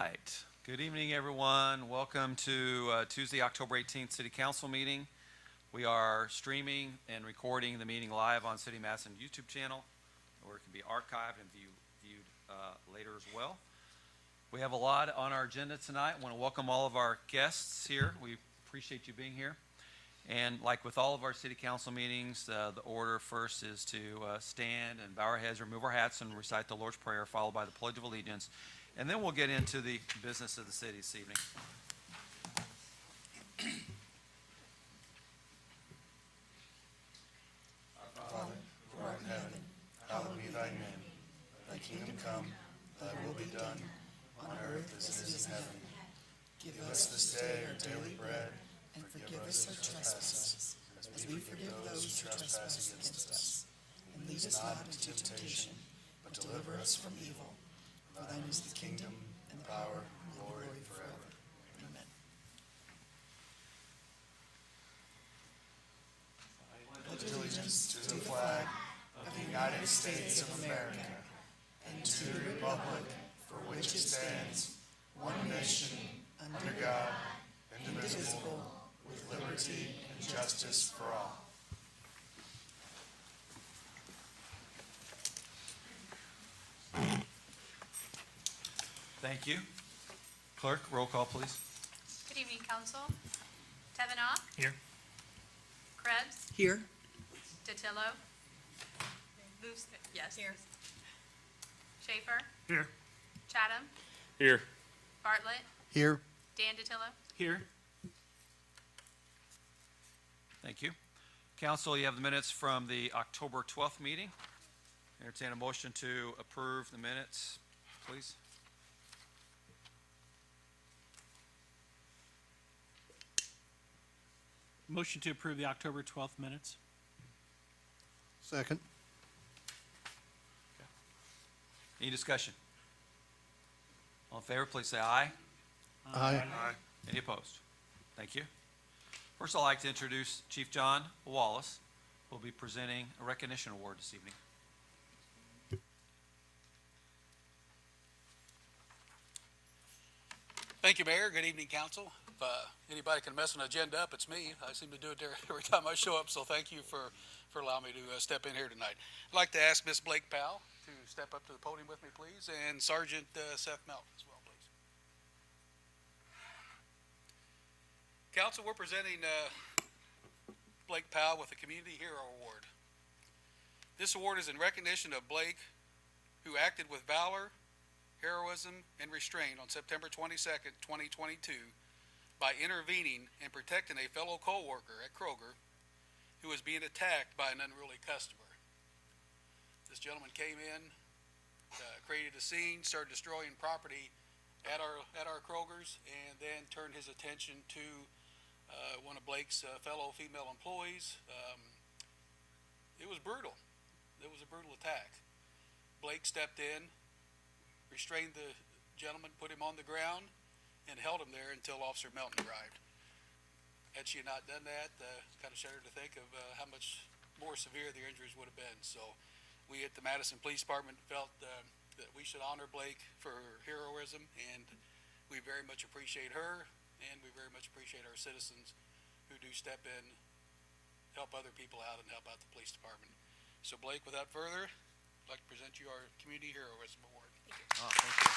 right. Good evening, everyone. Welcome to Tuesday, October 18th City Council meeting. We are streaming and recording the meeting live on City Madison YouTube channel, where it can be archived and viewed later as well. We have a lot on our agenda tonight. I want to welcome all of our guests here. We appreciate you being here. And like with all of our City Council meetings, the order first is to stand and bow our heads, remove our hats, and recite the Lord's Prayer, followed by the Pledge of Allegiance. And then we'll get into the business of the city this evening. Our Father, who art in heaven, hallowed be thy name. Thy kingdom come, thy will be done, on earth as it is in heaven. Give us this day our daily bread, and forgive us our trespasses, as we forgive those who trespass against us. And lead us not into temptation, but deliver us from evil. For thine is the kingdom, and the power, and glory forever. Amen. I pledge allegiance to the flag of the United States of America, and to the republic for which it stands, one nation, under God, indivisible, with liberty and justice for all. Thank you. Clerk, roll call, please. Good evening, Council. Tevenoff? Here. Krebs? Here. Datillo? Yes. Here. Schaefer? Here. Chatham? Here. Bartlett? Here. Dan Datillo? Here. Thank you. Council, you have the minutes from the October 12th meeting. Entertain a motion to approve the minutes, please. Motion to approve the October 12th minutes. Second. Any discussion? All in favor, please say aye. Aye. Any opposed? Thank you. First, I'd like to introduce Chief John Wallace, who will be presenting a recognition award this evening. Thank you, Mayor. Good evening, Council. If anybody can mess an agenda up, it's me. I seem to do it every time I show up, so thank you for allowing me to step in here tonight. I'd like to ask Miss Blake Powell to step up to the podium with me, please, and Sergeant Seth Melton as well, please. Council, we're presenting Blake Powell with the Community Hero Award. This award is in recognition of Blake, who acted with valor, heroism, and restraint on September 22nd, 2022 by intervening and protecting a fellow co-worker at Kroger who was being attacked by an unruly customer. This gentleman came in, created a scene, started destroying property at our Kroger's, and then turned his attention to one of Blake's fellow female employees. It was brutal. It was a brutal attack. Blake stepped in, restrained the gentleman, put him on the ground, and held him there until Officer Melton arrived. Had she not done that, kind of shudder to think of how much more severe the injuries would have been. So we at the Madison Police Department felt that we should honor Blake for her heroism, and we very much appreciate her, and we very much appreciate our citizens who do step in, help other people out, and help out the police department. So Blake, without further, I'd like to present you our Community Heroism Award. Thank you. Oh, thank you.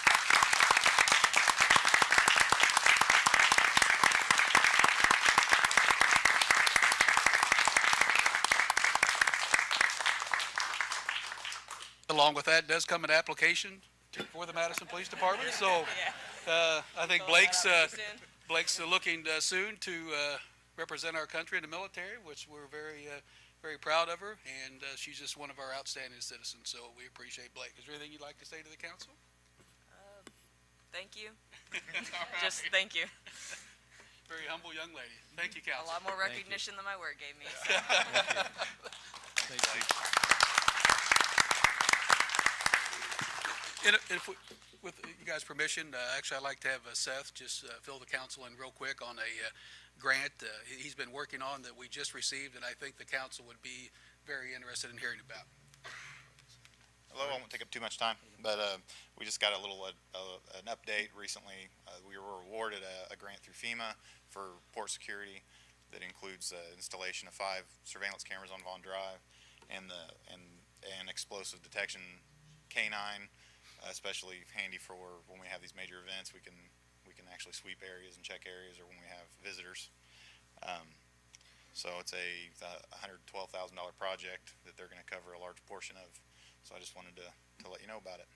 Along with that does come an application for the Madison Police Department. So I think Blake's looking soon to represent our country in the military, which we're very proud of her, and she's just one of our outstanding citizens. So we appreciate Blake. Is there anything you'd like to say to the council? Thank you. Right. Just thank you. Very humble young lady. Thank you, council. A lot more recognition than my word gave me. So. Thank you. And with you guys' permission, actually I'd like to have Seth just fill the council in real quick on a grant he's been working on that we just received, and I think the council would be very interested in hearing about. Hello, take up too much time, but we just got a little an update recently. We were awarded a grant through FEMA for port security that includes installation of 5 surveillance cameras on Vaughn Drive and an explosive detection canine, especially handy for when we have these major events. We can actually sweep areas and check areas, or when we have visitors. So it's a $112,000 project that they're going to cover a large portion of. So I just wanted to let you know about it.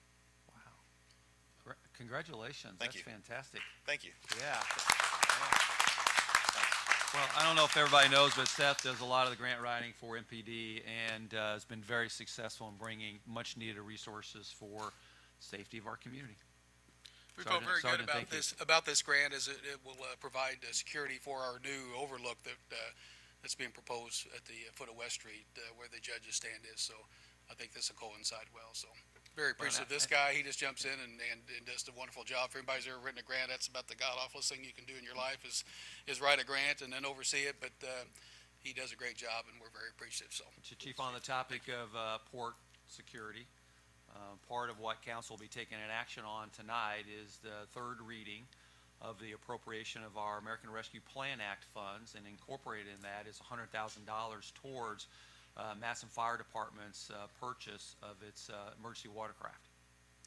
Wow. Congratulations. Thank That's you. fantastic. Thank you. Yeah. Well, I don't know if everybody knows, but Seth does a lot of the grant writing for MPD and has been very successful in bringing much needed resources for safety of our community. We felt very good Sergeant, thank you. about this grant, as it will provide security for our new overlook that's being proposed at the foot of West Street, where the judge's stand is. So I think this will coincide well. So very appreciative of this guy. He just jumps in and does a wonderful job. If anybody's ever written a grant, that's about the god-awfulest thing you can do in your life is write a grant and then oversee it. But he does a great job, and we're very appreciative. So, Chief, on the topic of port security, part of what council will be taking an action on tonight is the third reading of the appropriation of our American Rescue Plan Act funds, and incorporated in that is $100,000 towards Madison Fire Department's purchase of its emergency watercraft.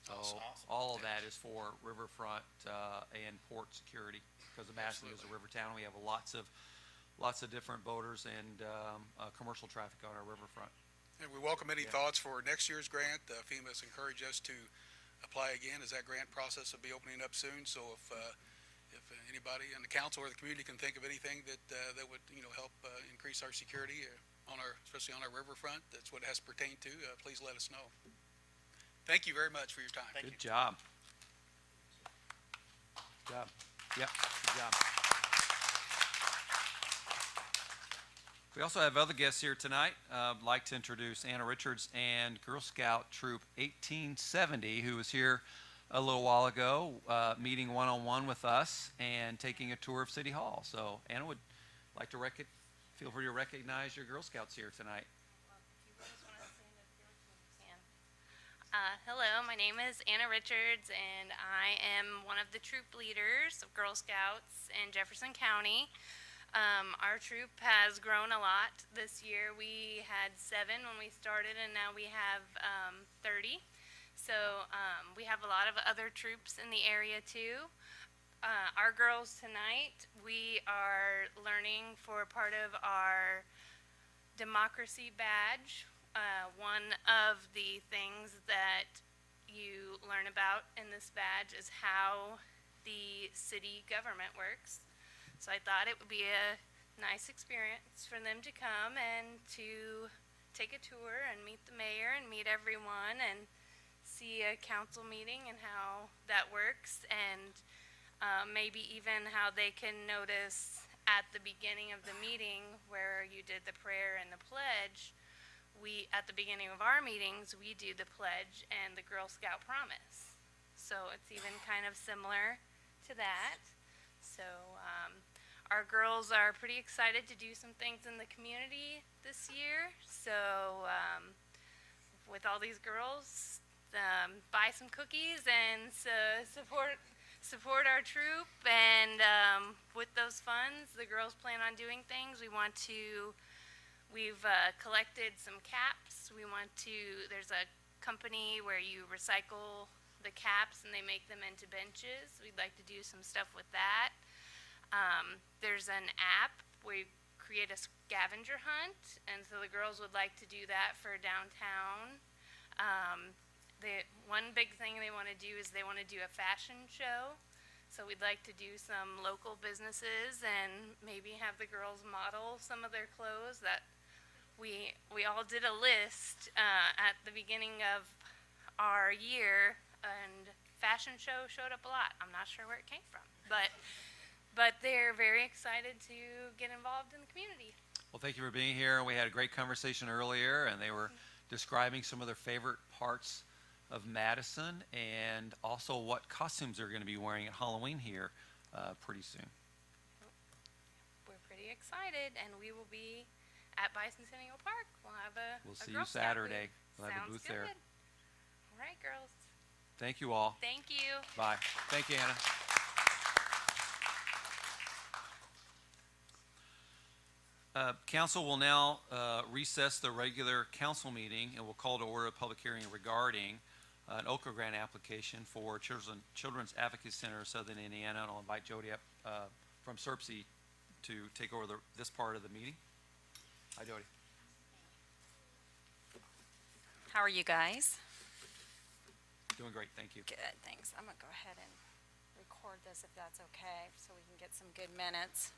So Awesome. all of that is for riverfront and port security, because Madison is a river town. We have lots of different boaters and commercial traffic on our riverfront. and we welcome any thoughts for next year's grant. FEMA's encouraged us to apply again, as that grant process will be opening up soon. So if anybody in the council or the community can think of anything that would help increase our security especially on our riverfront, that's what it has pertained to, please let us know. Thank you very much for your time. Good job. Good job. Yep, good job. We also have other guests here tonight. I'd like to introduce Anna Richards and Girl Scout Troop 1870, who was here a little while ago, meeting one-on-one with us and taking a tour of City Hall. So Anna would like to feel free to recognize your Girl Scouts here tonight. Hello, my name is Anna Richards, and I am one of the troop leaders of Girl Scouts in Jefferson County. Our troop has grown a lot this year. We had 7 when we started, and now we have 30. So we have a lot of other troops in the area too. Our girls tonight, we are learning for part of our democracy badge. One of the things that you learn about in this badge is how the city government works. So I thought it would be a nice experience for them to come and to take a tour and meet the mayor and meet everyone and see a council meeting and how that works, and maybe even how they can notice at the beginning of the meeting where you did the prayer and the pledge. At the beginning of our meetings, we do the pledge and the Girl Scout promise. So it's even kind of similar to that. So our girls are pretty excited to do some things in the community this year. So with all these girls, buy some cookies and support our troop. And with those funds, the girls plan on doing things. We've collected some caps. There's a company where you recycle the caps and they make them into benches. We'd like to do some stuff with that. There's an app where you create a scavenger hunt, and so the girls would like to do that for downtown. One big thing they want to do is they want to do a fashion show. So we'd like to do some local businesses and maybe have the girls model some of their clothes. That we all did a list at the beginning of our year, and fashion show showed up a lot. I'm not sure where it came from, but they're very excited to get involved in the community. Well, thank you for being here. We had a great conversation earlier, and they were describing some of their favorite parts of Madison and also what costumes they're going to be wearing at Halloween here pretty soon. We're pretty excited, and we will be at Bicentennial Park. We'll have a We'll see Girl you Scout Saturday. booth. We'll have a Sounds booth there. good. All right, girls. Thank you all. Thank you. Bye. Thank you, Anna. Council will now recess the regular council meeting and will call to order a public hearing regarding an Okra grant application for Children's Advocacy Center of Southern Indiana. And I'll invite Jody up from SERPC to take over this part of the meeting. Hi, Jody. How are you guys? Doing great, thank you. Good, thanks. I'm gonna go ahead and record this if that's okay, so we can get some good minutes.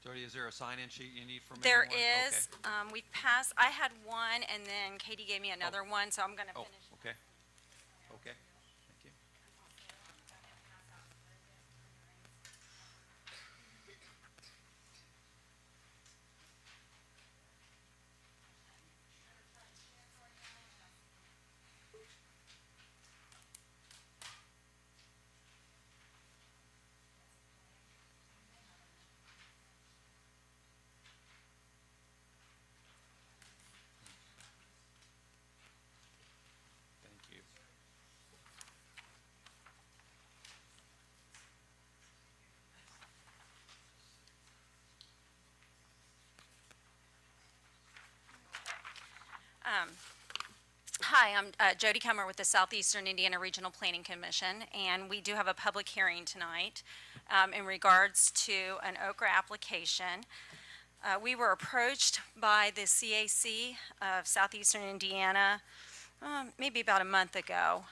Jody, is there a sign-in sheet you need from There anyone? is, we've passed, I had one, and then Katie gave me another one, so I'm gonna Oh, finish. okay. Okay, thank you. Thank you. Hi, I'm Jody Kummer with the Southeastern Indiana Regional Planning Commission, and we do have a public hearing tonight in regards to an Okra application. We were approached by the CAC of Southeastern Indiana maybe about a month ago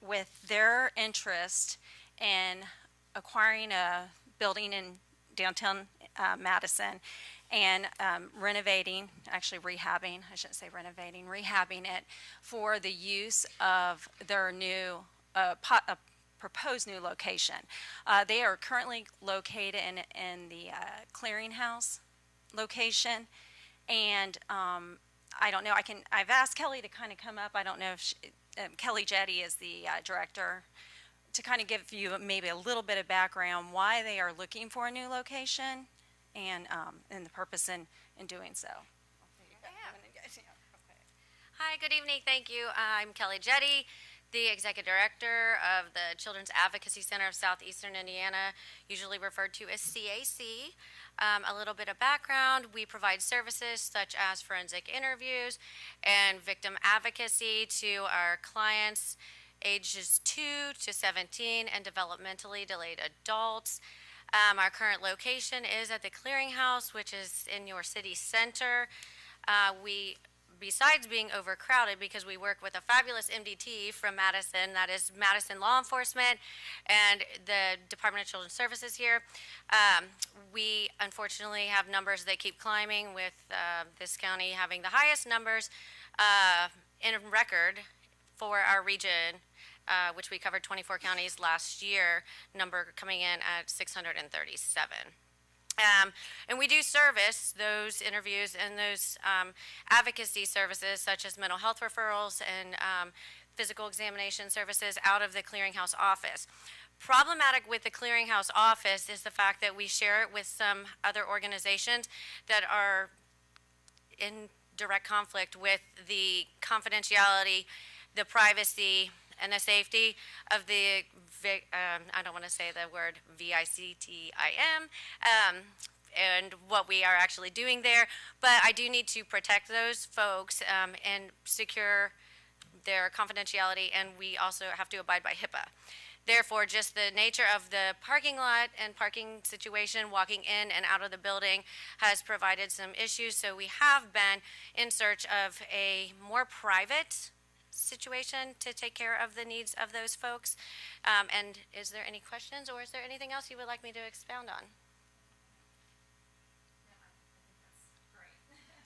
with their interest in acquiring a building in downtown Madison and renovating, actually rehabbing, I shouldn't say renovating, rehabbing it for the use of their new, proposed new location. They are currently located in the clearinghouse location, and I don't know, I've asked Kelly to kind of come up. I don't know if Kelly Jetty is the director, to kind of give you maybe a little bit of background why they are looking for a new location and the purpose in doing so. Hi, good evening. Thank you. I'm Kelly Jetty, the Executive Director of the Children's Advocacy Center of Southeastern Indiana, usually referred to as CAC. A little bit of background: we provide services such as forensic interviews and victim advocacy to our clients ages 2 to 17 and developmentally delayed adults. Our current location is at the Clearinghouse, which is in your city center. Besides being overcrowded, because we work with a fabulous MDT from Madison, that is Madison Law Enforcement and the Department of Children's Services here, we unfortunately have numbers that keep climbing, with this county having the highest numbers in record for our region, which we covered 24 counties last year, number coming in at 637. And we do service those interviews and those advocacy services, such as mental health referrals and physical examination services, out of the Clearinghouse office. Problematic with the Clearinghouse office is the fact that we share it with some other organizations that are in direct conflict with the confidentiality, the privacy, and the safety of the, I don't want to say the word VICTIM, and what we are actually doing there. But I do need to protect those folks and secure their confidentiality, and we also have to abide by HIPAA. Therefore, just the nature of the parking lot and parking situation, walking in and out of the building, has provided some issues. So we have been in search of a more private situation to take care of the needs of those folks. And is there any questions, or is there anything else you would like me to expound on?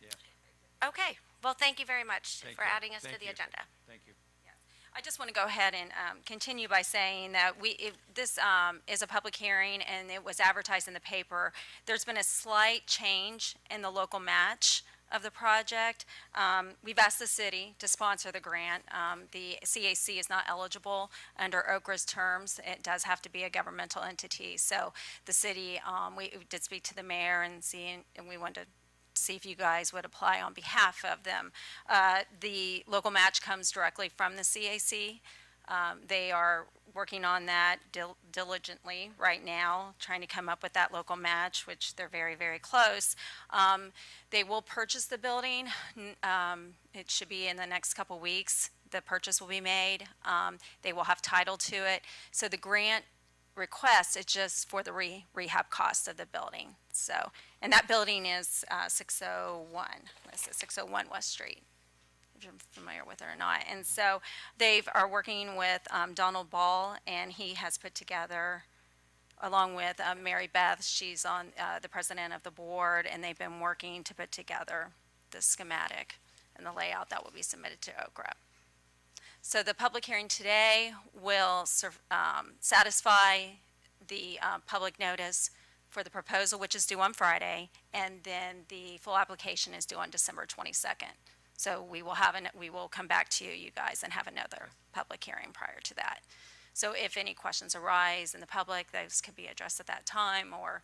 Yeah. Okay. Well, thank you very much Thank for you. adding us Thank to the you. agenda. Thank you. I just want to go ahead and continue by saying that this is a public hearing, and it was advertised in the paper. There's been a slight change in the local match of the project. We've asked the city to sponsor the grant. The CAC is not eligible under Okra's terms. It does have to be a governmental entity. So the city, we did speak to the mayor and we wanted to see if you guys would apply on behalf of them. The local match comes directly from the CAC. They are working on that diligently right now, trying to come up with that local match, which they're very, very close. They will purchase the building. It should be in the next couple weeks. The purchase will be made. They will have title to it. So the grant request is just for the rehab cost of the building. So, and that building is 601. What is it? 601 West Street, if you're familiar with it or not. And so they are working with Donald Ball, and he has put together, along with Mary Beth, she's on the president of the board, and they've been working to put together the schematic and the layout that will be submitted to OKRA. So the public hearing today will satisfy the public notice for the proposal, which is due on Friday, and then the full application is due on December 22nd. So we will come back to you guys and have another public hearing prior to that. So if any questions arise in the public, those could be addressed at that time, or,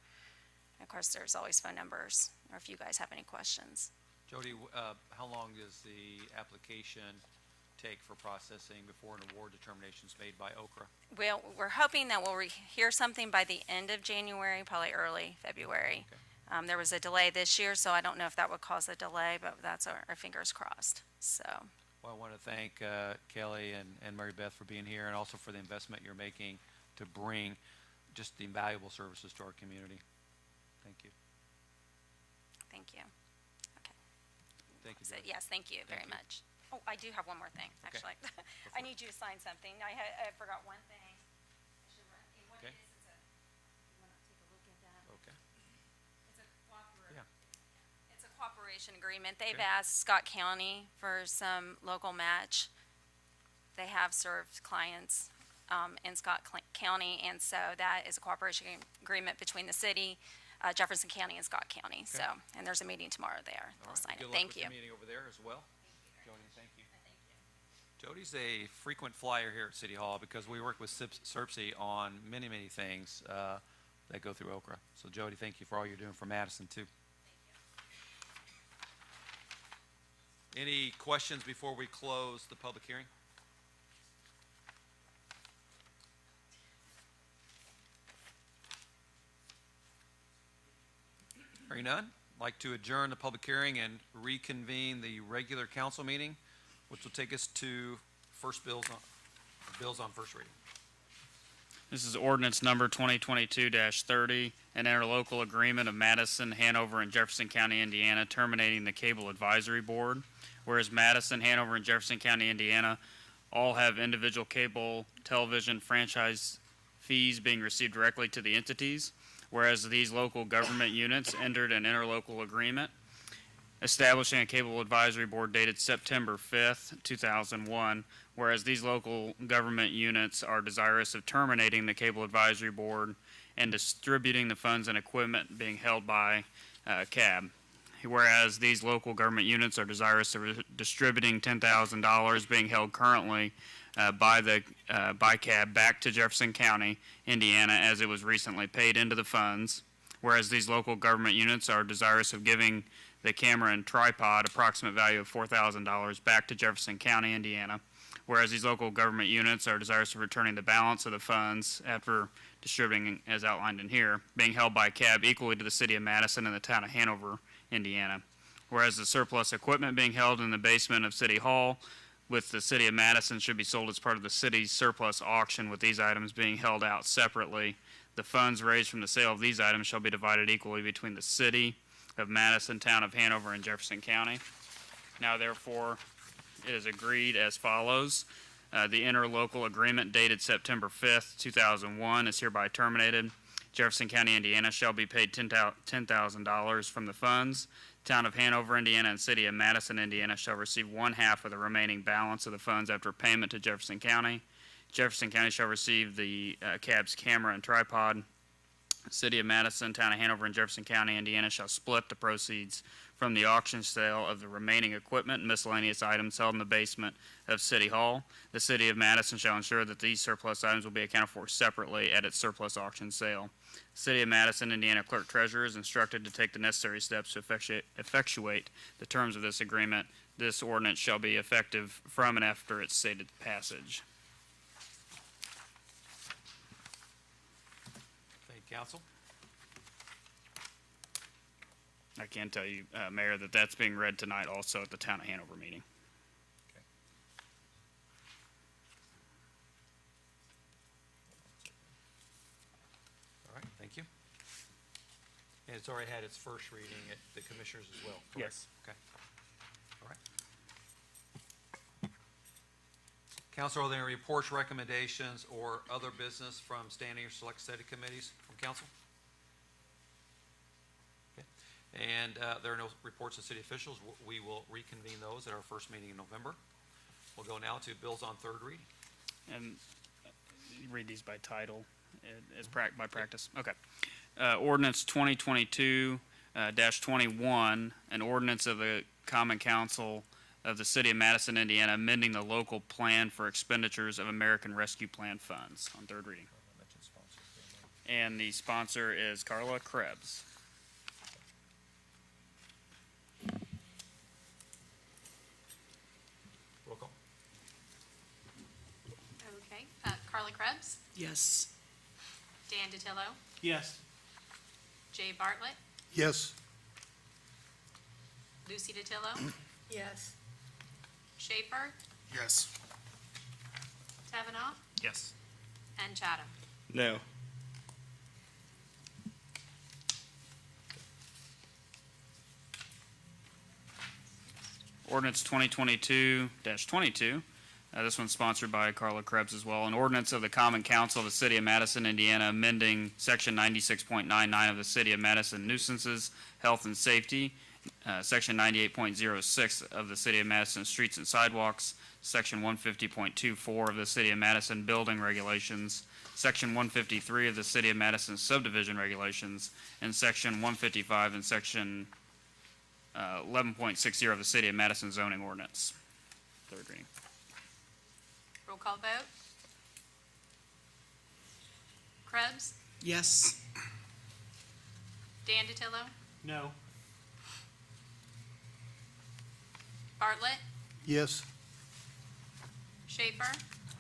of course, there's always phone numbers, or if you guys have any questions. Jody, how long does the application take for processing before an award determination is made by OKRA? Well, we're hoping that we'll hear something by the end of January, probably early February. Okay. There was a delay this year, so I don't know if that would cause a delay, but that's our fingers crossed. So, Well, I want to thank Kelly and Mary Beth for being here, and also for the investment you're making to bring just the invaluable services to our community. Thank you. thank you. Okay. Thank you, So, Jody. yes, thank you very you. much. Oh, I do have one more thing, Okay. actually. I need you to sign something. I forgot one thing. I should run. What Okay. it is, you want to take a look at that? Okay. It's a Yeah. It's a cooperation agreement. They've Okay. asked Scott County for some local match. They have served clients in Scott County, and so that is a cooperation agreement between the city, Jefferson County, and Scott County. So, and there's a meeting tomorrow there. All They'll right. sign Good it. luck Thank with you. the meeting over there as well. Jody, thank you. Jody's a frequent flyer here at City Hall because we work with SERPC on many, many things that go through OKRA. So Jody, thank you for all you're doing for Madison too. Any questions before we close the public hearing? Hearing none, I'd like to adjourn the public hearing and reconvene the regular council meeting, which will take us to bills on first reading. This is ordinance number 2022-30, an interlocal agreement of Madison, Hanover, and Jefferson County, Indiana, terminating the Cable Advisory Board. Whereas Madison, Hanover, and Jefferson County, Indiana all have individual cable television franchise fees being received directly to the entities. Whereas these local government units entered an interlocal agreement establishing a cable advisory board dated September 5th, 2001, whereas these local government units are desirous of terminating the cable advisory board and distributing the funds and equipment being held by CAB. Whereas these local government units are desirous of distributing $10,000 being held currently by CAB back to Jefferson County, Indiana, as it was recently paid into the funds. Whereas these local government units are desirous of giving the camera and tripod, approximate value of $4,000, back to Jefferson County, Indiana. Whereas these local government units are desirous of returning the balance of the funds after distributing, as outlined in here, being held by CAB equally to the city of Madison and the town of Hanover, Indiana. Whereas the surplus equipment being held in the basement of City Hall with the city of Madison should be sold as part of the city's surplus auction, with these items being held out separately. The funds raised from the sale of these items shall be divided equally between the city of Madison, town of Hanover, and Jefferson County. Now therefore, it is agreed as follows. The interlocal agreement dated September 5th, 2001 is hereby terminated. Jefferson County, Indiana shall be paid $10,000 from the funds. Town of Hanover, Indiana, and City of Madison, Indiana shall receive 1/2 of the remaining balance of the funds after payment to Jefferson County. Jefferson County shall receive the CAB's camera and tripod. City of Madison, Town of Hanover, and Jefferson County, Indiana shall split the proceeds from the auction sale of the remaining equipment and miscellaneous items held in the basement of City Hall. The City of Madison shall ensure that these surplus items will be accounted for separately at its surplus auction sale. City of Madison, Indiana Clerk Treasurer is instructed to take the necessary steps to effectuate the terms of this agreement. This ordinance shall be effective from and after its stated passage. Thank you, council. I can tell you, Mayor, that that's being read tonight also at the Town of Hanover meeting. All right, thank you. And it's already had its first reading at the commissioners as well, correct? Yes. Okay. All right. Council, are there any reports, recommendations, or other business from standing or select study committees from council? Okay. And there are no reports of city officials. We will reconvene those at our first meeting in November. We'll go now to bills on third reading. And you read these by title as by practice. Okay. Ordinance 2022-21, an ordinance of the Common Council of the City of Madison, Indiana, amending the local plan for expenditures of American Rescue Plan funds on third reading. And the sponsor is Carla Krebs. Roll call. Okay, Carla Krebs, Yes. Dan DiTillo, Yes. Jay Bartlett, Yes. Lucy DiTillo. Yes. Schaefer, Yes. Kavanaugh, Yes. and Chatham. No. Ordinance 2022-22. This one's sponsored by Carla Krebs as well. An ordinance of the Common Council of the City of Madison, Indiana, amending Section 96.99 of the City of Madison nuisances, health and safety, Section 98.06 of the City of Madison streets and sidewalks, Section 150.24 of the City of Madison building regulations, Section 153 of the City of Madison subdivision regulations, and Section 155 and Section 11.60 of the City of Madison zoning ordinance. Third reading. Roll call vote. Krebs, Yes. Dan DiTillo, No. Bartlett, Yes. Schaefer,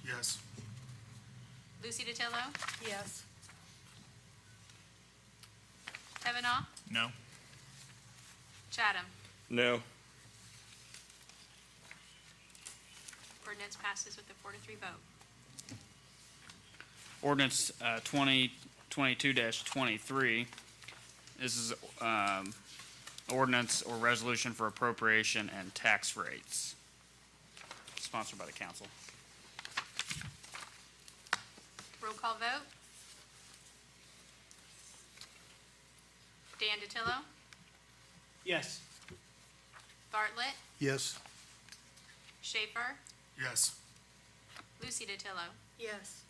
Yes. Lucy DiTillo, Yes. Kavanaugh, No. Chatham. No. Ordinance passes with a 4-3 vote. Ordinance 2022-23. This is ordinance or resolution for appropriation and tax rates. Sponsored by the council. Roll call vote. Dan DiTillo, Yes. Bartlett, Yes. Schaefer, Yes. Lucy DiTillo, Yes.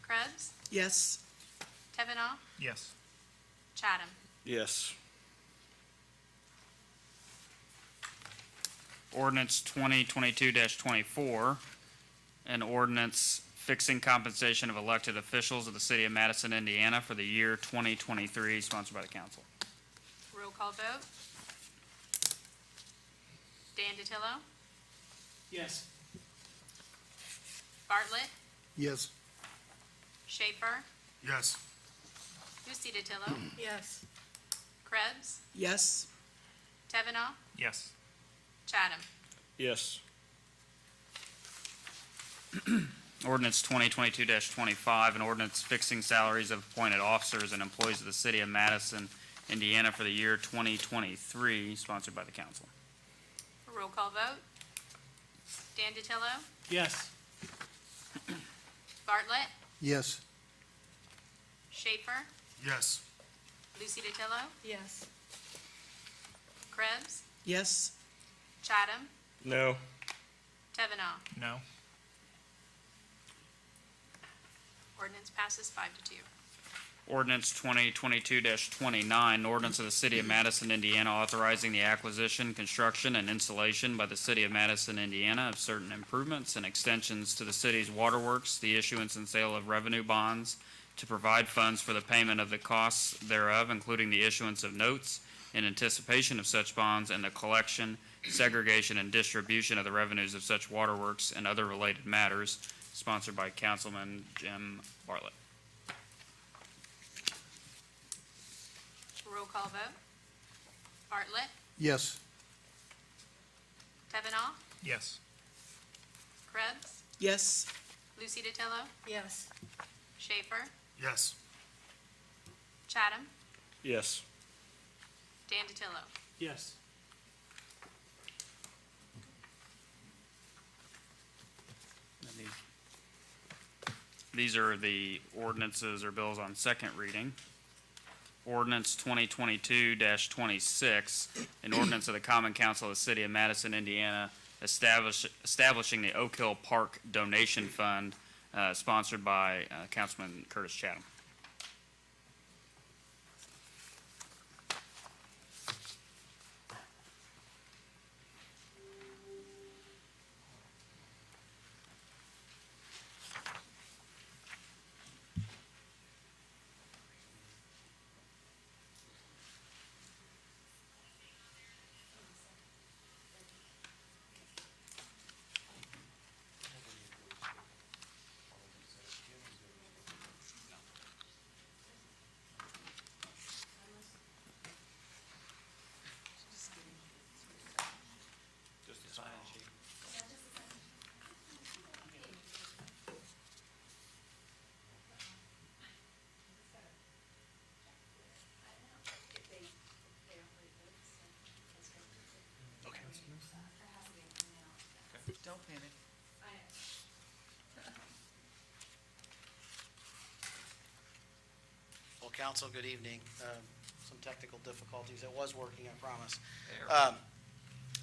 Krebs, Yes. Kavanaugh, Yes. Chatham. Yes. Ordinance 2022-24, an ordinance fixing compensation of elected officials of the City of Madison, Indiana for the year 2023, sponsored by the council. Roll call vote. Dan DiTillo, Yes. Bartlett, Yes. Schaefer, Yes. Lucy DiTillo, Yes. Krebs, Yes. Kavanaugh, Yes. Chatham. Yes. Ordinance 2022-25, an ordinance fixing salaries of appointed officers and employees of the City of Madison, Indiana for the year 2023, sponsored by the council. Roll call vote. Dan DiTillo, Yes. Bartlett, Yes. Schaefer, Yes. Lucy DiTillo, Yes. Krebs, Yes. Chatham, No. Kavanaugh. No. Ordinance passes 5-2. Ordinance 2022-29, ordinance of the City of Madison, Indiana, authorizing the acquisition, construction, and installation by the City of Madison, Indiana, of certain improvements and extensions to the city's waterworks, the issuance and sale of revenue bonds to provide funds for the payment of the costs thereof, including the issuance of notes in anticipation of such bonds and the collection, segregation, and distribution of the revenues of such waterworks and other related matters, sponsored by Councilman Jim Bartlett. Roll call vote. Bartlett, Yes. Kavanaugh, Yes. Krebs, Yes. Lucy DiTillo, Yes. Schaefer, Yes. Chatham, Yes. Dan DiTillo. Yes. And these are the ordinances or bills on second reading. Ordinance 2022-26, an ordinance of the Common Council of the City of Madison, Indiana, establishing the Oak Hill Park Donation Fund, sponsored by Councilman Curtis Chatham. Don't panic. Well, council, good evening. Some technical difficulties. It was working, I promise.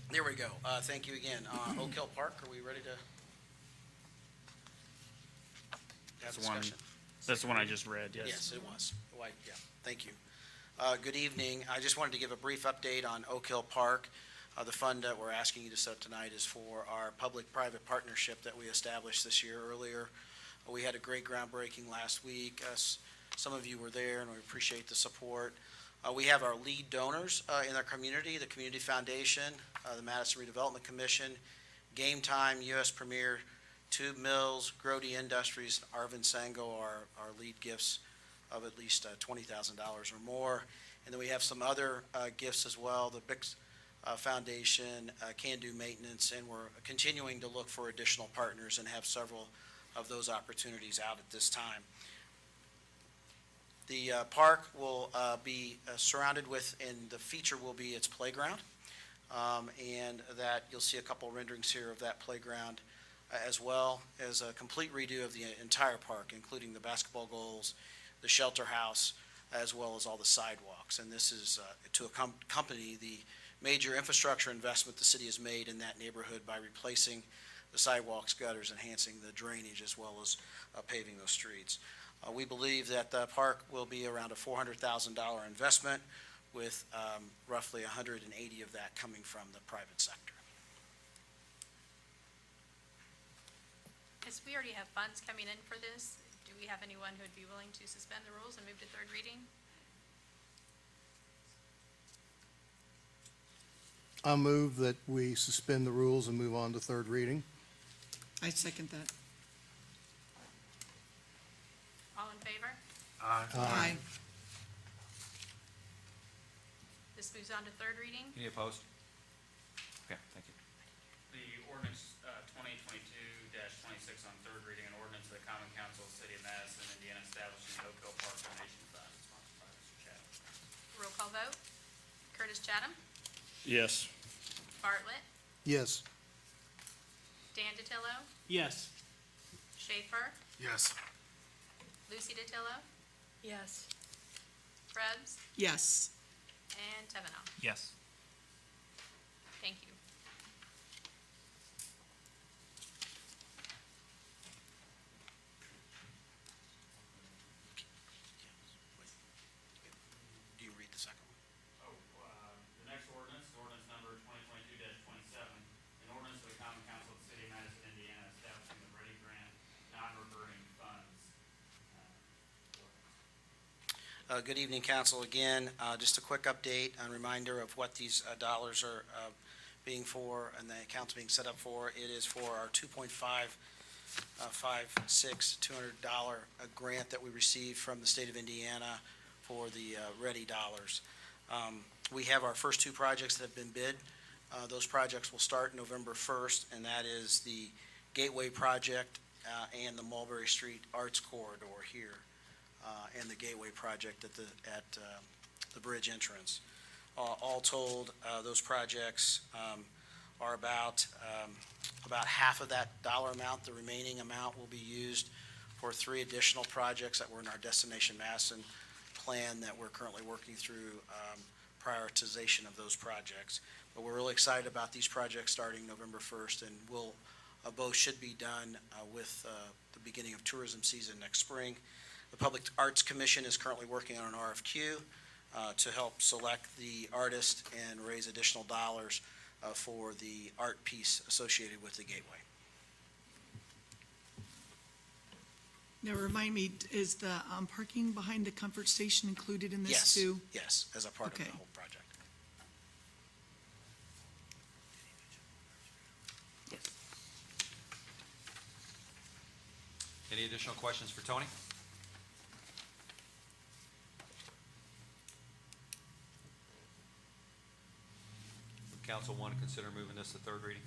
There we go. Thank you again. Oak Hill Park, are we ready to have That's the one. discussion? That's the one I just read, yes. Yes, it was. Why, yeah, thank you. Good evening. I just wanted to give a brief update on Oak Hill Park. The fund that we're asking you to set tonight is for our public-private partnership that we established this year earlier. We had a great groundbreaking last week. Some of you were there, and we appreciate the support. We have our lead donors in our community, the Community Foundation, the Madison Redevelopment Commission, Game Time, U.S. Premier, Tube Mills, Grody Industries, and Arvin Sango are our lead gifts of at least $20,000 or more. And then we have some other gifts as well, the Bix Foundation, Can Do Maintenance, and we're continuing to look for additional partners and have several of those opportunities out at this time. The park will be surrounded with, and the feature will be its playground, and that you'll see a couple renderings here of that playground, as well as a complete redo of the entire park, including the basketball goals, the shelter house, as well as all the sidewalks. And this is to accompany the major infrastructure investment the city has made in that neighborhood by replacing the sidewalks, gutters, enhancing the drainage, as well as paving those streets. We believe that the park will be around a $400,000 investment, with roughly 180 of that coming from the private sector. As we already have funds coming in for this, do we have anyone who would be willing to suspend the rules and move to third reading? I move that we suspend the rules and move on to third reading. I second that. All in favor? Aye. This moves on to third reading. Any opposed? Okay, thank you. The ordinance 2022-26 on third reading, an ordinance of the Common Council of the City of Madison, Indiana, establishing the Oak Hill Park Donation Fund, sponsored by Mr. Chatham. Roll call vote. Curtis Chatham, Yes. Bartlett, Yes. Dan DiTillo, Yes. Schaefer, Yes. Lucy DiTillo, Yes. Krebs, Yes. and Kavanaugh. Yes. Thank you. Good evening, council. Again, just a quick update and reminder of what these dollars are being for and the account's being set up for. It is for our $2.556 grant that we received from the state of Indiana for the Ready dollars. We have our first two projects that have been bid. Those projects will start November 1st, and that is the Gateway Project and the Mulberry Street Arts Corridor here, and the Gateway Project at the bridge entrance. All told, those projects are about half of that dollar amount. The remaining amount will be used for 3 additional projects that were in our Destination Madison plan that we're currently working through prioritization of those projects. But we're really excited about these projects starting November 1st, and both should be done with the beginning of tourism season next spring. The Public Arts Commission is currently working on an RFQ to help select the artist and raise additional dollars for the art piece associated with the Gateway. Now, remind me, is the parking behind the Comfort Station included in this Yes, too? yes, as a part of the Okay. whole project. Any additional questions for Tony? Would council want to consider moving this to third reading?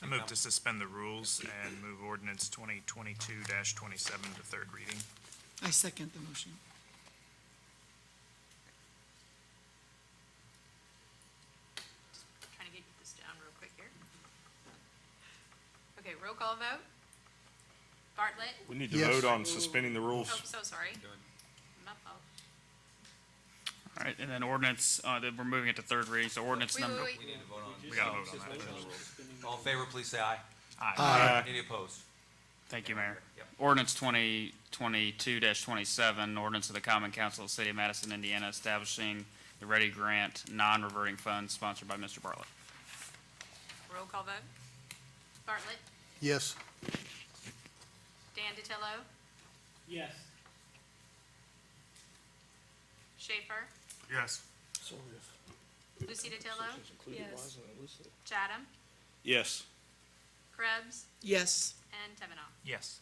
I move to suspend the rules and move ordinance 2022-27 to third reading. I second the motion. Trying to get this down real quick here. Okay, roll call vote. Bartlett? We need to Yes. vote on suspending the rules. Oh, so sorry. Doing- My fault. All right, and then ordinance, we're moving it to third reading, so ordinance Wait, number. wait, We need to vote on. We gotta vote on that. All in favor, please say aye. Aye. Any opposed? Thank you, Mayor. Yep. Ordinance 2022-27, ordinance of the Common Council of the City of Madison, Indiana, establishing the Ready Grant non-reverting fund sponsored by Mr. Bartlett. Roll call vote. Bartlett? Yes. Dan DiTillo? Yes. Schaefer? Yes. Lucy DiTillo? Yes. Chatham? Yes. Krebs? Yes. And Tevenall. Yes.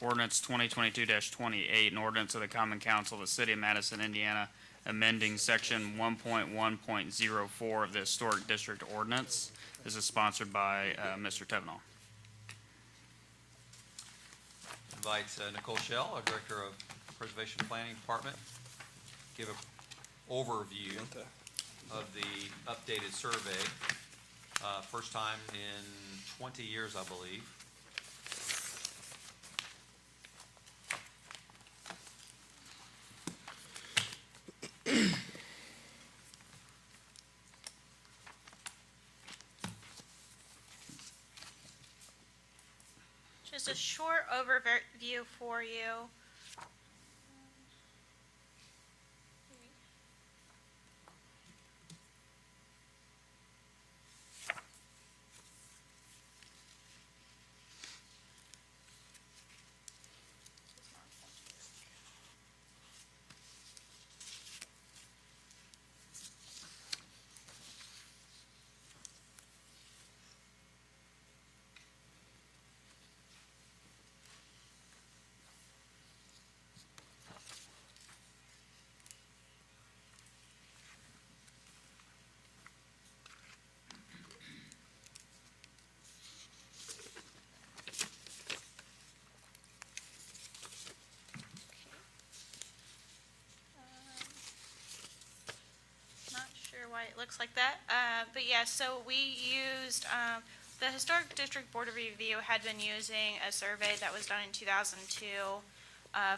Ordinance 2022-28, an ordinance of the Common Council of the City of Madison, Indiana, amending section 1.1.04 of the Historic District Ordinance. This is sponsored by Mr. Tevenall. Invite Nicole Shell, our Director of Preservation Planning Department, give an overview of the updated survey. First time in 20 years, I believe. Just a short overview for you. Not sure why it looks like that, but yeah, so we used, the Historic District Board of Review had been using a survey that was done in 2002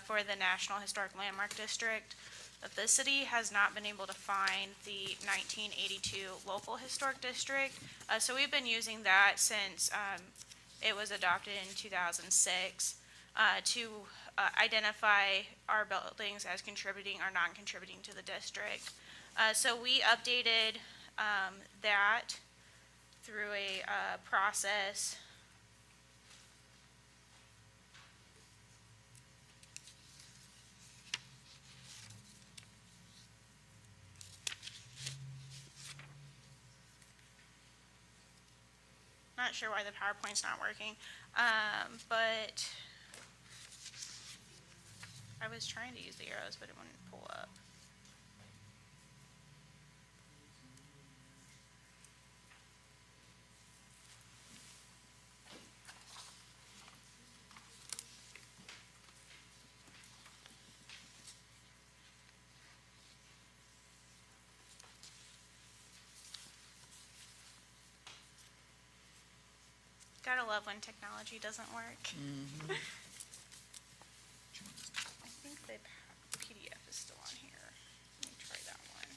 for the National Historic Landmark District. But the city has not been able to find the 1982 local historic district, so we've been using that since it was adopted in 2006 to identify our buildings as contributing or non-contributing to the district. So we updated that through a process. Not sure why the PowerPoint's not working, but I was trying to use the arrows, but it wouldn't pull up. Gotta love when technology doesn't work. I think the PDF is still on here. Let me try that one.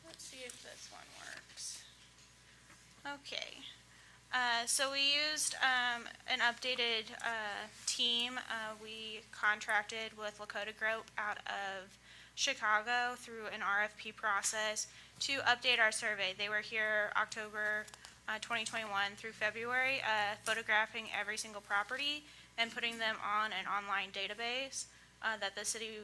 Let's see if this one works. Okay. So we used an updated team. We contracted with Lakota Group out of Chicago through an RFP process to update our survey. They were here October 2021 through February, photographing every single property and putting them on an online database that the city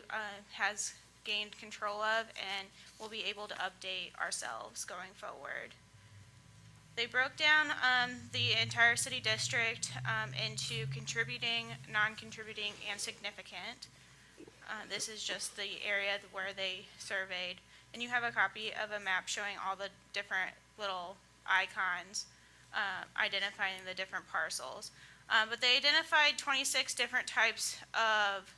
has gained control of, and we'll be able to update ourselves going forward. They broke down the entire city district into contributing, non-contributing, and significant. This is just the area where they surveyed. And you have a copy of a map showing all the different little icons identifying the different parcels. But they identified 26 different types of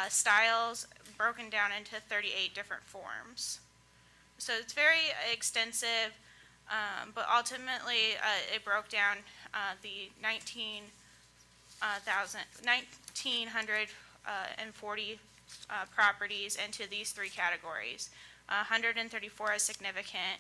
styles broken down into 38 different forms. So it's very extensive, but ultimately it broke down the 1,940 properties into these three categories. 134 as significant,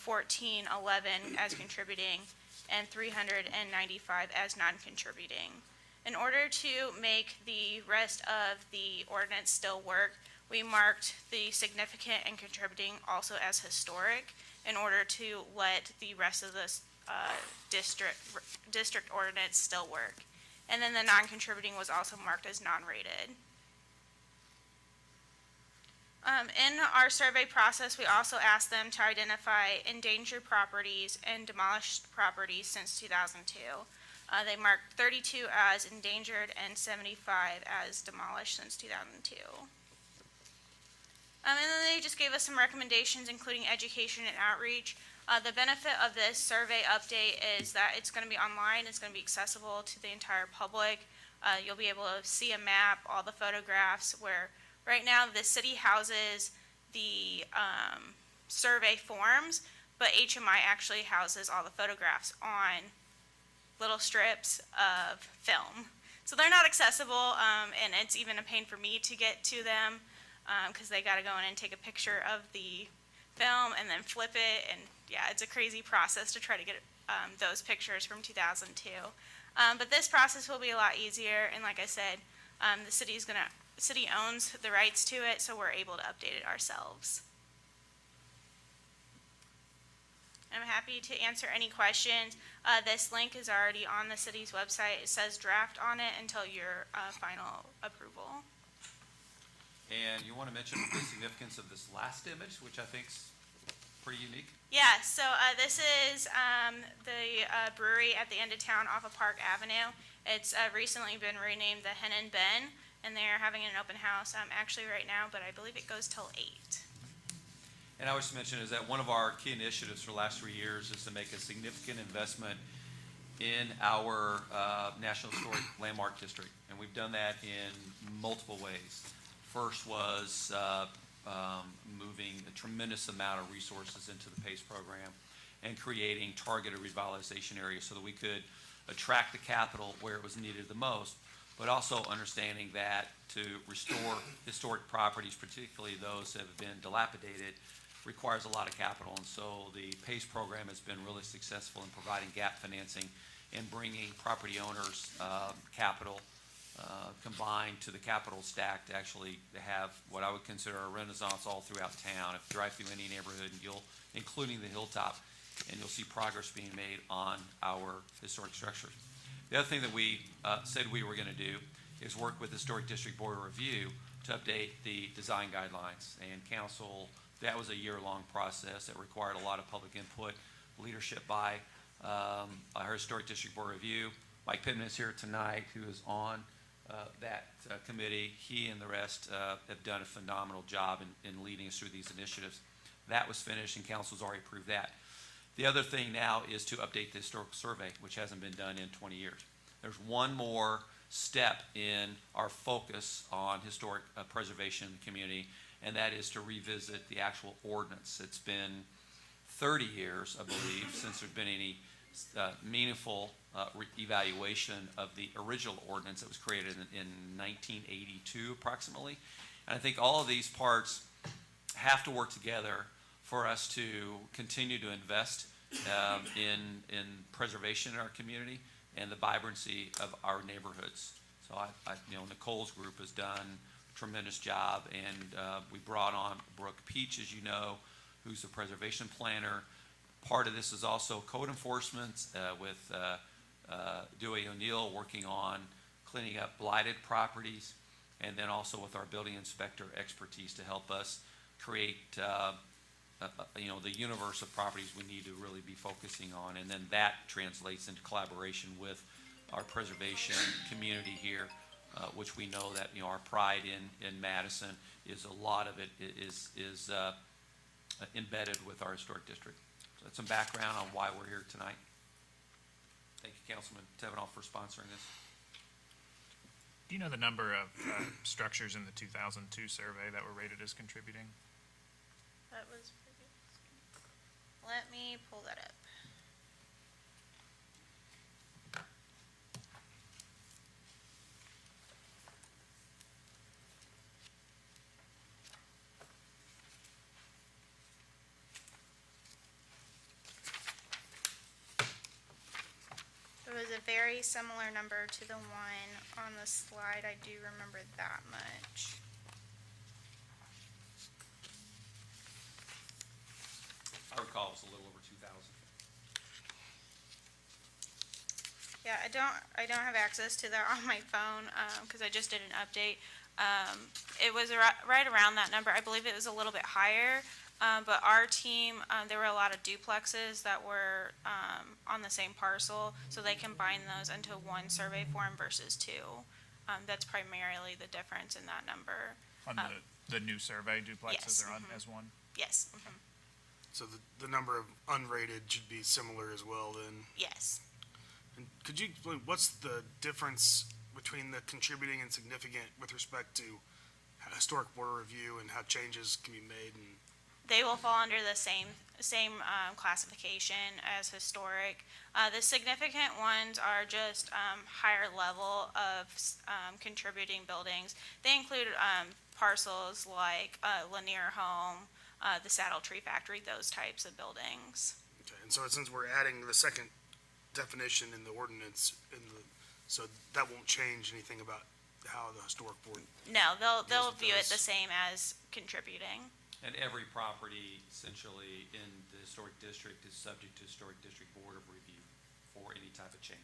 1411 as contributing, and 395 as non-contributing. In order to make the rest of the ordinance still work, we marked the significant and contributing also as historic in order to let the rest of the district ordinance still work. And then the non-contributing was also marked as non-rated. In our survey process, we also asked them to identify endangered properties and demolished properties since 2002. They marked 32 as endangered and 75 as demolished since 2002. And then they just gave us some recommendations, including education and outreach. The benefit of this survey update is that it's going to be online. It's going to be accessible to the entire public. You'll be able to see a map, all the photographs, where right now the city houses the survey forms, but HMI actually houses all the photographs on little strips of film. So they're not accessible, and it's even a pain for me to get to them because they got to go in and take a picture of the film and then flip it, and yeah, it's a crazy process to try to get those pictures from 2002. But this process will be a lot easier, and like I said, the city owns the rights to it, so we're able to update it ourselves. I'm happy to answer any questions. This link is already on the city's website. It says draft on it until your final approval. And you want to mention the significance of this last image, which I think is pretty unique? Yeah, so this is the brewery at the end of town off of Park Avenue. It's recently been renamed the Hen and Ben, and they're having an open house actually right now, but I believe it goes till 8. And I was mention is that one of our key initiatives for the last 3 years is to make a significant investment in our National Historic Landmark District. And we've done that in multiple ways. First was moving a tremendous amount of resources into the PACE program and creating targeted revitalization areas so that we could attract the capital where it was needed the most, but also understanding that to restore historic properties, particularly those that have been dilapidated, requires a lot of capital. And so the PACE program has been really successful in providing gap financing and bringing property owners' capital combined to the capital stack to actually have what I would consider a renaissance all throughout town. If you drive through any neighborhood, including the Hilltop, and you'll see progress being made on our historic structures. The other thing that we said we were going to do is work with the Historic District Board of Review to update the design guidelines. And council, that was a year-long process that required a lot of public input, leadership by our Historic District Board of Review. Mike Pittman is here tonight, who is on that committee. He and the rest have done a phenomenal job in leading us through these initiatives. That was finished, and council's already approved that. The other thing now is to update the historical survey, which hasn't been done in 20 years. There's one more step in our focus on historic preservation in the community, and that is to revisit the actual ordinance. It's been 30 years, I believe, since there's been any meaningful evaluation of the original ordinance that was created in 1982 approximately. And I think all of these parts have to work together for us to continue to invest in preservation in our community and the vibrancy of our neighborhoods. So Nicole's group has done a tremendous job, and we brought on Brooke Peach, as you know, who's a preservation planner. Part of this is also code enforcement with Dewey O'Neill working on cleaning up blighted properties, and then also with our building inspector expertise to help us create the universe of properties we need to really be focusing on. And then that translates into collaboration with our preservation community here, which we know that our pride in Madison is a lot of it is embedded with our historic district. So that's some background on why we're here tonight. Thank you, Councilman Tevenoff, for sponsoring this. Do you know the number of structures in the 2002 survey that were rated as contributing? That was pretty. Let me pull that up. It was a very similar number to the one on the slide. I do remember that much. I recall it was a little over 2,000. Yeah, I don't have access to that on my phone, because I just did an update. It was right around that number. I believe it was a little bit higher, but our team, there were a lot of duplexes that were on the same parcel, so they combined those into one survey form versus two. That's primarily the difference in that number. On the new survey, duplexes Yes, are on as one? Yes. So the number of unrated should be similar as well then? Yes. And could you explain, what's the difference between the contributing and significant with respect to historic board review and how changes can be made? And They will fall under the same classification as historic. The significant ones are just higher level of contributing buildings. They include parcels like Lanier Home, the Saddle Tree Factory, those types of buildings. Okay, and so since we're adding the second definition in the ordinance, so that won't change anything about how the historic board? No, they'll with view it those. the same as contributing. And every property essentially in the historic district is subject to historic district board of review for any type of change.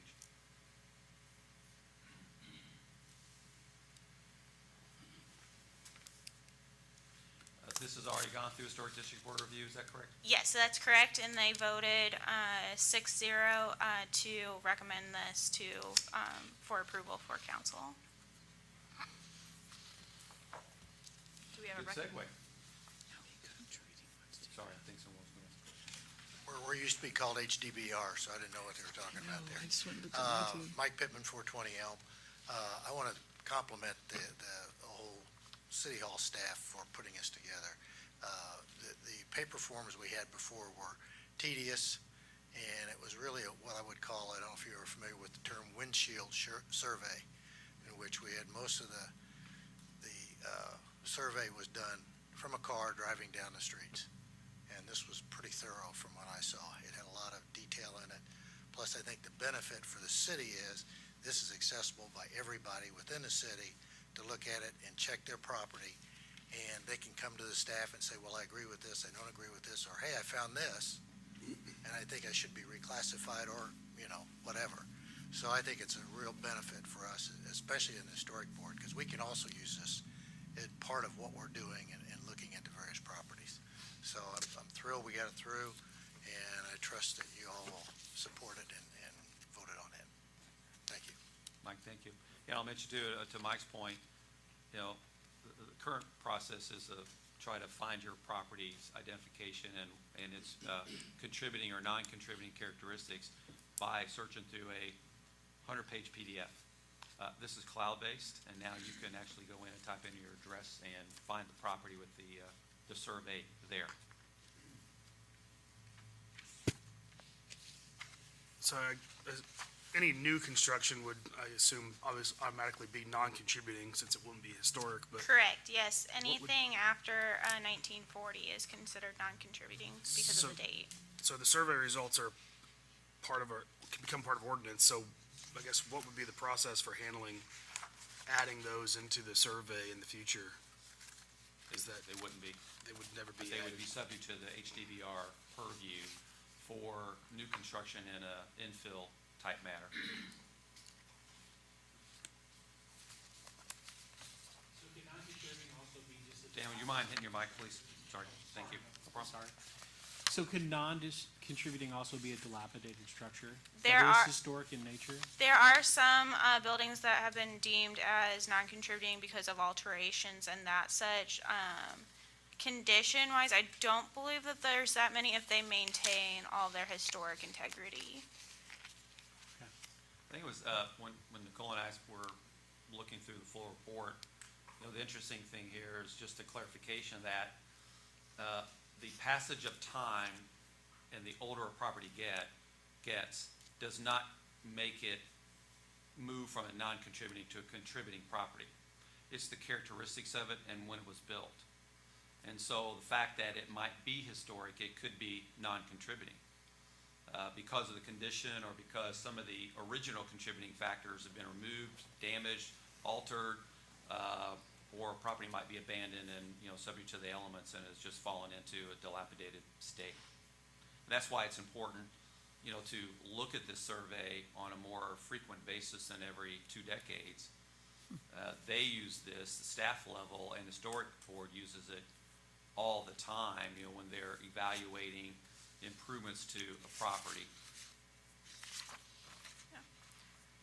This has already gone through historic district board review, is that correct? Yes, that's correct, and they voted 6-0 to recommend this for approval for council. Do we have a Good recommendation? segue. Sorry, I think someone's going to. We're used to be called HDBR, so I didn't know what they were talking about there. I just wanted to look at that. Mike Pittman, 420 Elm. I want to compliment the whole City Hall staff for putting us together. The paper forms we had before were tedious and it was really what I would call, I don't know if you were familiar with the term windshield survey, in which we had most of the survey was done from a car driving down the streets. And this was pretty thorough from what I saw. It had a lot of detail in it. Plus, I think the benefit for the city is this is accessible by everybody within the city to look at it and check their property. And they can come to the staff and say, well, I agree with this, I don't agree with this, or hey, I found this, and I think I should be reclassified, or, whatever. So I think it's a real benefit for us, especially in the historic board, because we can also use this as part of what we're doing and looking into various properties. So I'm thrilled we got it through, and I trust that you all will support it and vote it on in. Thank you. Mike, thank you. Yeah, I'll mention too, to Mike's point, the current process is to try to find your property's identification and its contributing or non-contributing characteristics by searching through a 100-page PDF. This is cloud-based, and now you can actually go in and type in your address and find the property with the survey there. So any new construction would, I assume, obviously automatically be non-contributing since it wouldn't be historic, but Correct, yes. Anything after 1940 is considered non-contributing because of the date. so the survey results are can become part of ordinance, so I guess what would be the process for handling, adding those into the survey in the future? Is that They wouldn't be. they would never be They would added? be subject to the HDVR purview for new construction in a infill type matter. So can non-contributing also be just a... Dan, would you mind hitting your mic, please? Sorry, thank you. I'm sorry. So can non-contributing also be a dilapidated structure? There Are are- those historic in nature? There are some buildings that have been deemed as non-contributing because of alterations and that such. Condition-wise, I don't believe that there's that many if they maintain all their historic integrity. I think it was, when Nicole and I were looking through the full report, the interesting thing here is just a clarification that, the passage of time and the older a property gets does not make it move from a non-contributing to a contributing property. It's the characteristics of it and when it was built. And so the fact that it might be historic, it could be non-contributing. Because of the condition or because some of the original contributing factors have been removed, damaged, altered, or property might be abandoned and, subject to the elements and has just fallen into a dilapidated state. And that's why it's important, to look at this survey on a more frequent basis than every 2 decades. They use this, the staff level and historic board uses it all the time, when they're evaluating improvements to a property.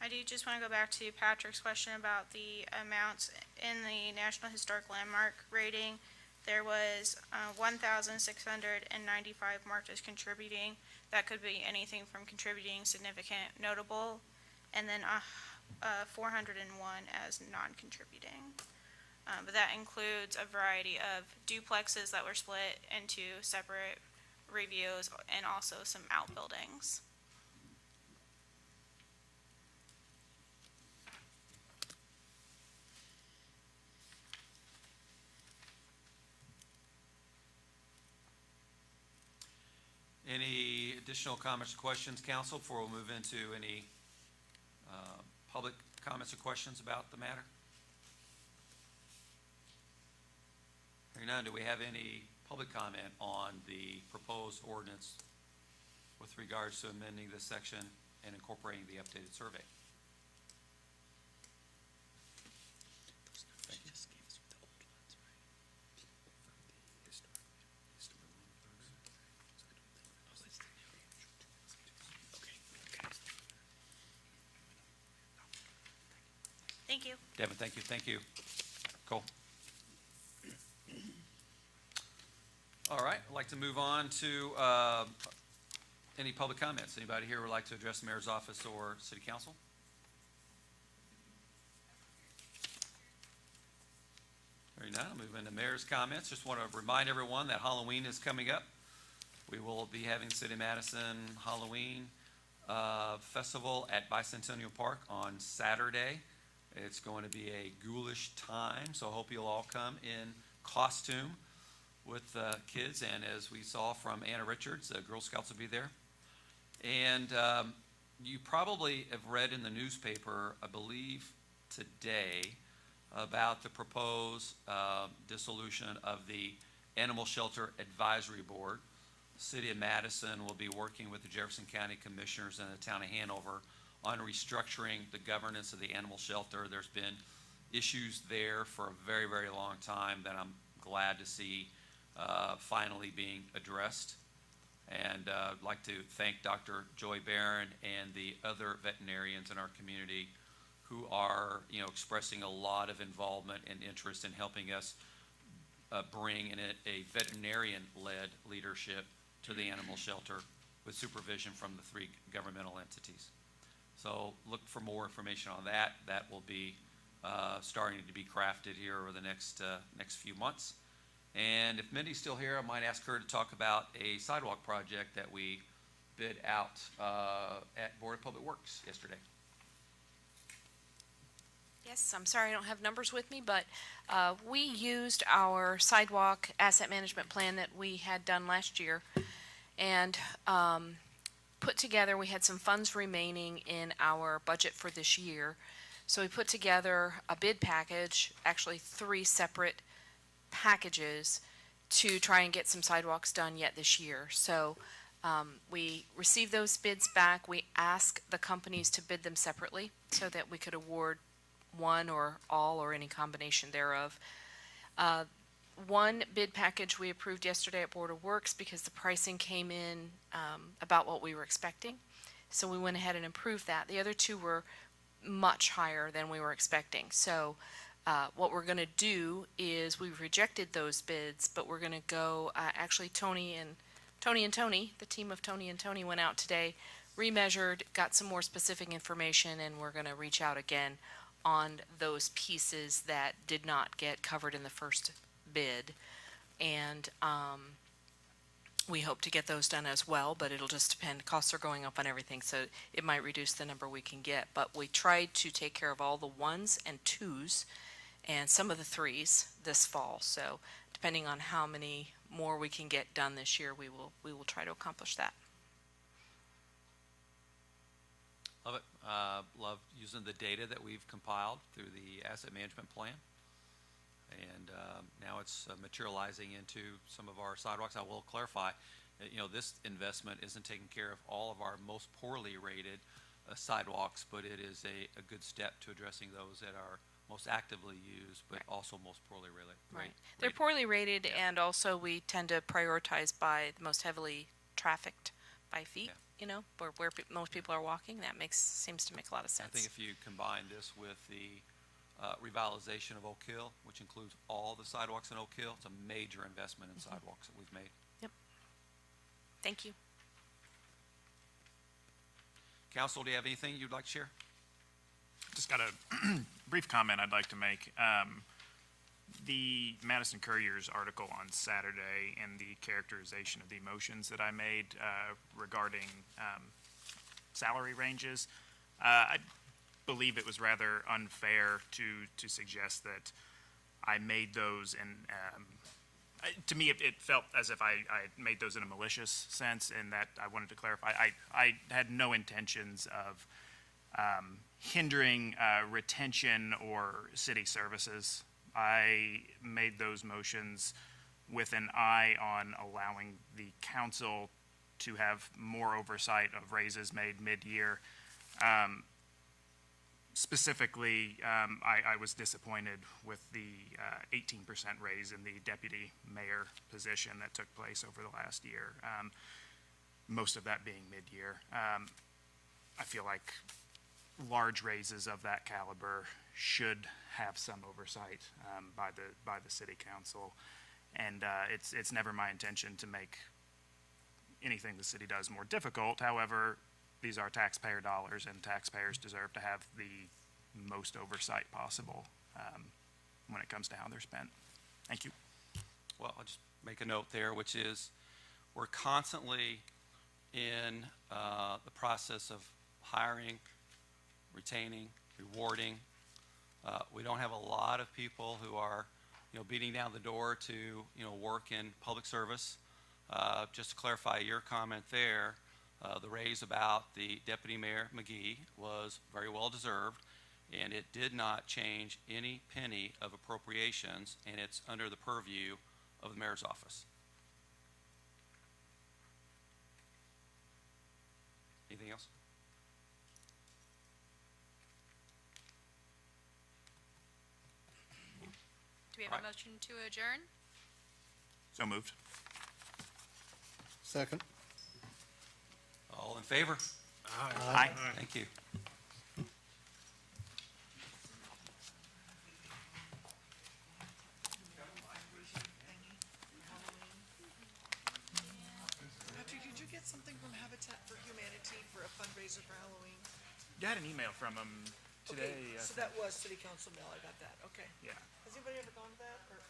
I do just want to go back to Patrick's question about the amounts in the National Historic Landmark rating. There was 1,695 marked as contributing. That could be anything from contributing, significant, notable, and then 401 as non-contributing. But that includes a variety of duplexes that were split into separate reviews and also some outbuildings. Any additional comments or questions, council, before we move into any public comments or questions about the matter? Hearing none, do we have any public comment on the proposed ordinance with regards to amending this section and incorporating the updated survey? Thank you. Devin, thank you, thank you. Cole? All right, I'd like to move on to any public comments. Anybody here would like to address the mayor's office or city council? Hearing none, I'll move into mayor's comments. Just want to remind everyone that Halloween is coming up. We will be having City of Madison Halloween Festival at Bicentennial Park on Saturday. It's going to be a ghoulish time, so I hope you'll all come in costume with kids. And as we saw from Anna Richards, the Girl Scouts will be there. And you probably have read in the newspaper, I believe today, about the proposed dissolution of the Animal Shelter Advisory Board. The City of Madison will be working with the Jefferson County Commissioners and the Town of Hanover on restructuring the governance of the animal shelter. There's been issues there for a very, very long time that I'm glad to see finally being addressed. And I'd like to thank Dr. Joy Barron and the other veterinarians in our community who are, expressing a lot of involvement and interest in helping us bring in a veterinarian-led leadership to the animal shelter with supervision from the 3 governmental entities. So look for more information on that. That will be starting to be crafted here over the next few months. And if Mindy's still here, I might ask her to talk about a sidewalk project that we bid out at Board of Public Works yesterday. Yes, I'm sorry I don't have numbers with me, but we used our sidewalk asset management plan that we had done last year and put together, we had some funds remaining in our budget for this year. So we put together a bid package, actually 3 separate packages to try and get some sidewalks done yet this year. So we received those bids back. We asked the companies to bid them separately so that we could award one or all or any combination thereof. One bid package we approved yesterday at Board of Works because the pricing came in about what we were expecting. So we went ahead and approved that. The other 2 were much higher than we were expecting. So what we're going to do is we rejected those bids, but we're going to go, actually Tony and Tony, the team of Tony and Tony went out today, remeasured, got some more specific information, and we're going to reach out again on those pieces that did not get covered in the first bid. And we hope to get those done as well, but it'll just depend. Costs are going up on everything, so it might reduce the number we can get. But we tried to take care of all the 1s and 2s and some of the 3s this fall. So depending on how many more we can get done this year, we will try to accomplish that. Love it. Love using the data that we've compiled through the asset management plan. And now it's materializing into some of our sidewalks. I will clarify, this investment isn't taking care of all of our most poorly rated sidewalks, but it is a good step to addressing those that are most actively used, but also most poorly rated. Right. They're poorly rated, and also we tend to prioritize by the most heavily trafficked by feet. Where most people are walking. That seems to make a lot of sense. I think if you combine this with the revitalization of Oak Hill, which includes all the sidewalks in Oak Hill, it's a major investment in sidewalks that we've made. Yep. Thank you. Council, do you have anything you'd like to share? Just got a brief comment I'd like to make. The Madison Courier's article on Saturday and the characterization of the motions that I made regarding salary ranges, I believe it was rather unfair to suggest that I made those, and to me it felt as if I made those in a malicious sense, and that I wanted to clarify. I had no intentions of hindering retention or city services. I made those motions with an eye on allowing the council to have more oversight of raises made mid-year. Specifically, I was disappointed with the 18% raise in the deputy mayor position that took place over the last year, most of that being mid-year. I feel like large raises of that caliber should have some oversight by the city council, and it's never my intention to make anything the city does more difficult. However, these are taxpayer dollars, and taxpayers deserve to have the most oversight possible when it comes to how they're spent. Thank you. Well, I'll just make a note there, which is we're constantly in the process of hiring, retaining, rewarding. We don't have a lot of people who are, beating down the door to, work in public service. Just to clarify your comment there, the raise about the Deputy Mayor McGee was very well deserved, and it did not change any penny of appropriations, and it's under the purview of the mayor's office. Anything else? Do we have a motion to adjourn? So moved. Second. All in favor? Aye. Thank you. Patrick, did you get something from Habitat for Humanity for a fundraiser for Halloween? You had an email from them today. Okay, so that was city council mail, I got that, okay. Yeah. Has anybody ever gone to that, or?